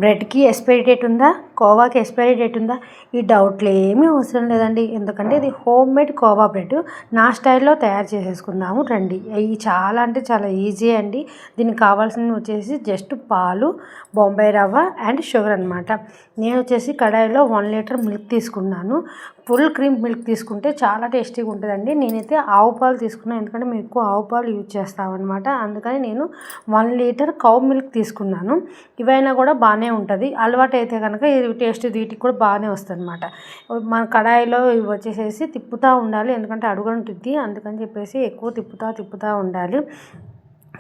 బ్రెడ్కి expiry date ఉందా, కోవాకి expiry date ఉందా, ఈ డౌట్లు ఏమీ అవసరం లేదండి. ఎందుకంటే ఇది హోమ్ మేడ్ కోవా బ్రెడ్ నా స్టైల్లో తయారు చేసేసుకుందాము రండి. ఇవి చాలా అంటే చాలా ఈజీ అండి. దీనికి కావాల్సినవి వచ్చేసి జస్ట్ పాలు, బొంబాయి రవ్వ అండ్ షుగర్ అనమాట. నేను వచ్చేసి కడాయిలో 1 లీటర్ మిల్క్ తీసుకున్నాను. ఫుల్ క్రీమ్ మిల్క్ తీసుకుంటే చాలా టేస్టీగా ఉంటుందండి. నేనైతే ఆవు పాలు తీసుకున్నాను, ఎందుకంటే మేము ఎక్కువ ఆవు పాలు యూజ్ చేస్తామన్నమాట. అందుకని నేను 1 లీటర్ కౌ మిల్క్ తీసుకున్నాను. ఇవైనా కూడా బాగానే ఉంటుంది. అలవాటు అయితే కనుక ఇది టేస్ట్ వీటికి కూడా బాగానే వస్తుంది అనమాట. మన కడాయిలో ఇవి వచ్చేసేసి తిప్పుతూ ఉండాలి, ఎందుకంటే అడుగంటుద్ది. అందుకని చెప్పేసి ఎక్కువ తిప్పుతూ ఉండాలి.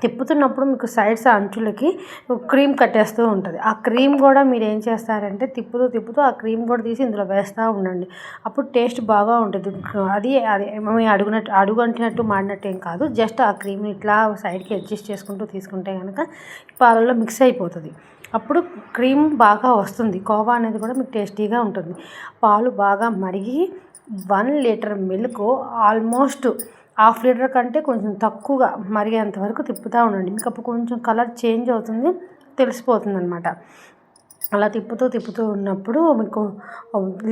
తిప్పుతున్నప్పుడు మీకు సైడ్స్ అంచులకి క్రీమ్ కట్టేస్తూ ఉంటుంది. ఆ క్రీమ్ కూడా మీరు ఏం చేస్తారంటే తిప్పుతూ ఆ క్రీమ్ కూడా తీసి ఇందులో వేస్తూ ఉండండి. అప్పుడు టేస్ట్ బాగా ఉంటుంది. అది అడుగంటినట్టు మాడినట్టు ఏం కాదు. జస్ట్ ఆ క్రీమ్ని ఇట్లా సైడ్కి అడ్జస్ట్ చేసుకుంటూ తీసుకుంటే కనుక పాలల్లో మిక్స్ అయిపోతుంది. అప్పుడు క్రీమ్ బాగా వస్తుంది. కోవా అనేది కూడా మీకు టేస్టీగా ఉంటుంది. పాలు బాగా మరిగి 1 లీటర్ మిల్క్ ఆల్మోస్ట్ 1/2 లీటర్ కంటే కొంచెం తక్కువగా మరిగేంత వరకు తిప్పుతూ ఉండండి. మీకు అప్పుడు కొంచెం కలర్ చేంజ్ అవుతుంది, తెలిసిపోతుంది అనమాట. అలా తిప్పుతూ ఉన్నప్పుడు మీకు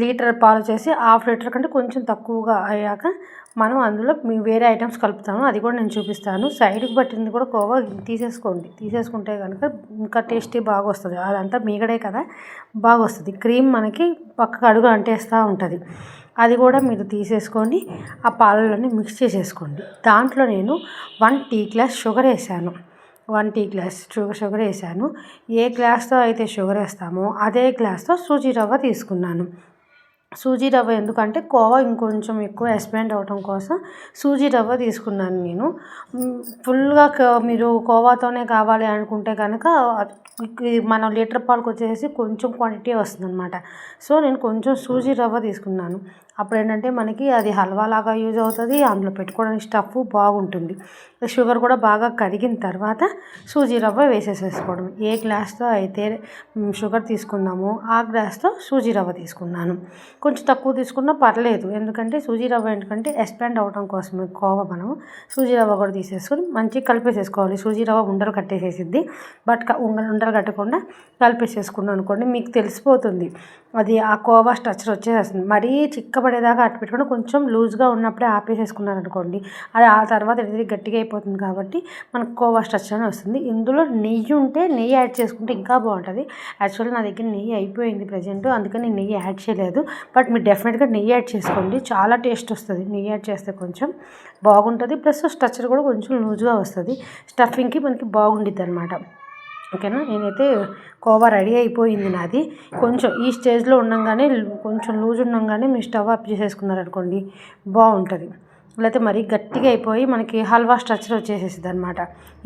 లీటర్ పాలు వచ్చేసి 1/2 లీటర్ కంటే కొంచెం తక్కువగా అయ్యాక మనం అందులో వేరే ఐటమ్స్ కలుపుతాము. అది కూడా నేను చూపిస్తాను. సైడ్కి పట్టింది కూడా కోవా తీసేసుకుంటే కనుక ఇంకా టేస్టీ బాగా వస్తుంది. అదంతా మీగడే కదా, బాగా వస్తుంది. క్రీమ్ మనకి పక్కకు అడుగు అంటేస్తూ ఉంటుంది. అది కూడా మీరు తీసేసుకొని ఆ పాలలోనే మిక్స్ చేసేసుకోండి. దాంట్లో నేను 1 టీ గ్లాస్ షుగర్ వేసాను. 1 టీ గ్లాస్ షుగర్ వేసాను. ఏ గ్లాస్తో అయితే షుగర్ వేస్తామో అదే గ్లాస్తో సూజీ రవ్వ తీసుకున్నాను. సూజీ రవ్వ ఎందుకంటే కోవా ఇంకొంచెం ఎక్కువ ఎక్స్పాండ్ అవ్వడం కోసం సూజీ రవ్వ తీసుకున్నాను నేను. ఫుల్గా మీరు కోవాతోనే కావాలి అనుకుంటే కనుక మనం లీటర్ పాలకు వచ్చేసి కొంచెం క్వాంటిటీ వస్తుంది అనమాట. సో నేను కొంచెం సూజీ రవ్వ తీసుకున్నాను. అప్పుడు ఏంటంటే మనకి అది హల్వా లాగా యూజ్ అవుతుంది, అందులో పెట్టుకోవడానికి స్టఫ్ బాగుంటుంది. షుగర్ కూడా బాగా కరిగిన తర్వాత సూజీ రవ్వ వేసేసుకోవడం. ఏ గ్లాస్తో అయితే షుగర్ తీసుకున్నామో ఆ గ్లాస్తో సూజీ రవ్వ తీసుకున్నాను. కొంచెం తక్కువ తీసుకున్నా పర్లేదు, ఎందుకంటే సూజీ రవ్వ ఎందుకంటే ఎక్స్పాండ్ అవ్వడం కోసమే కోవా మనం సూజీ రవ్వ కూడా తీసేసుకొని మంచిగా కలిపేసేసుకోవాలి. సూజీ రవ్వ ఉండలు కట్టేసేసిద్ది, బట్ ఉండలు కట్టకుండా కలిపేసేసుకున్నాం అనుకోండి మీకు తెలిసిపోతుంది. అది ఆ కోవా స్ట్రక్చర్ వచ్చేసేస్తుంది. మరీ చిక్కబడేదాకా అట్టు పెట్టుకుని కొంచెం లూజ్గా ఉన్నప్పుడే ఆపేసేసుకున్నారు అనుకోండి, అది ఆ తర్వాత ఇది గట్టిగా అయిపోతుంది. కాబట్టి మనకు కోవా స్ట్రక్చర్ అని వస్తుంది. ఇందులో నెయ్యి ఉంటే నెయ్యి యాడ్ చేసుకుంటే ఇంకా బాగుంటుంది. యాక్చువల్లీ నా దగ్గర నెయ్యి అయిపోయింది ప్రజెంట్, అందుకని నేను నెయ్యి యాడ్ చేయలేదు. బట్ మీరు డెఫినెట్గా నెయ్యి యాడ్ చేసుకోండి, చాలా టేస్ట్ వస్తుంది. నెయ్యి యాడ్ చేస్తే కొంచెం బాగుంటుంది. ప్లస్ స్ట్రక్చర్ కూడా కొంచెం లూజ్గా వస్తుంది. స్టఫింగ్కి మనకి బాగుండిద్ది అనమాట. ఓకేనా. నేనైతే కోవా రెడీ అయిపోయింది నాది. కొంచెం ఈ స్టేజ్లో ఉండగానే కొంచెం లూజ్ ఉండగానే మీరు స్టవ్ ఆఫ్ చేసేసుకున్నారనుకోండి బాగుంటుంది. లేకపోతే మరీ గట్టిగా అయిపోయి మనకి హల్వా స్ట్రక్చర్ వచ్చేసేసింది అనమాట.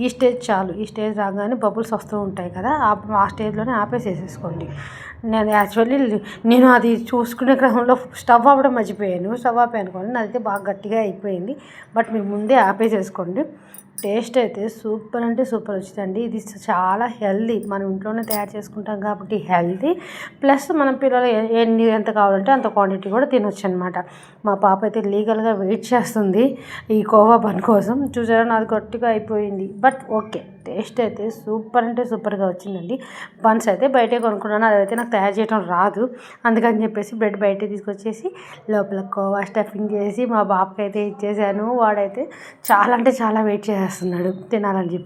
ఈ స్టేజ్ చాలు. ఈ స్టేజ్ రాగానే బబుల్స్ వస్తూ ఉంటాయి కదా, ఆ స్టేజ్లోనే ఆపేసేసేసుకోండి. నేను అది చూసుకునే క్రమంలో స్టవ్ ఆపడం మర్చిపోయాను. స్టవ్ ఆపానుకోండి, నాదైతే బాగా గట్టిగా అయిపోయింది. బట్ మీరు ముందే ఆపేసేసుకోండి. టేస్ట్ అయితే సూపర్ అంటే సూపర్ వచ్చిందండి. ఇది చాలా హెల్దీ, మనం ఇంట్లోనే తయారు చేసుకుంటాం కాబట్టి హెల్దీ. ప్లస్ మన పిల్లలు ఎంత కావాలంటే అంత క్వాంటిటీ కూడా తినొచ్చు అనమాట. మా పాప అయితే లీగల్గా వెయిట్ చేస్తుంది ఈ కోవా బన్ కోసం. చూసారా, నాది గట్టిగా అయిపోయింది. బట్ ఓకే, టేస్ట్ అయితే సూపర్ అంటే సూపర్గా వచ్చిందండి. బన్స్ అయితే బయటే కొనుక్కున్నాను, అదైతే నాకు తయారు చేయడం రాదు. అందుకని చెప్పేసి బ్రెడ్ బయట తీసుకొచ్చేసి లోపల కోవా స్టఫింగ్ చేసి మా బాబుకి అయితే ఇచ్చేసాను. వాడైతే చాలా అంటే చాలా వెయిట్ చేస్తున్నాడు తినాలని చెప్పి.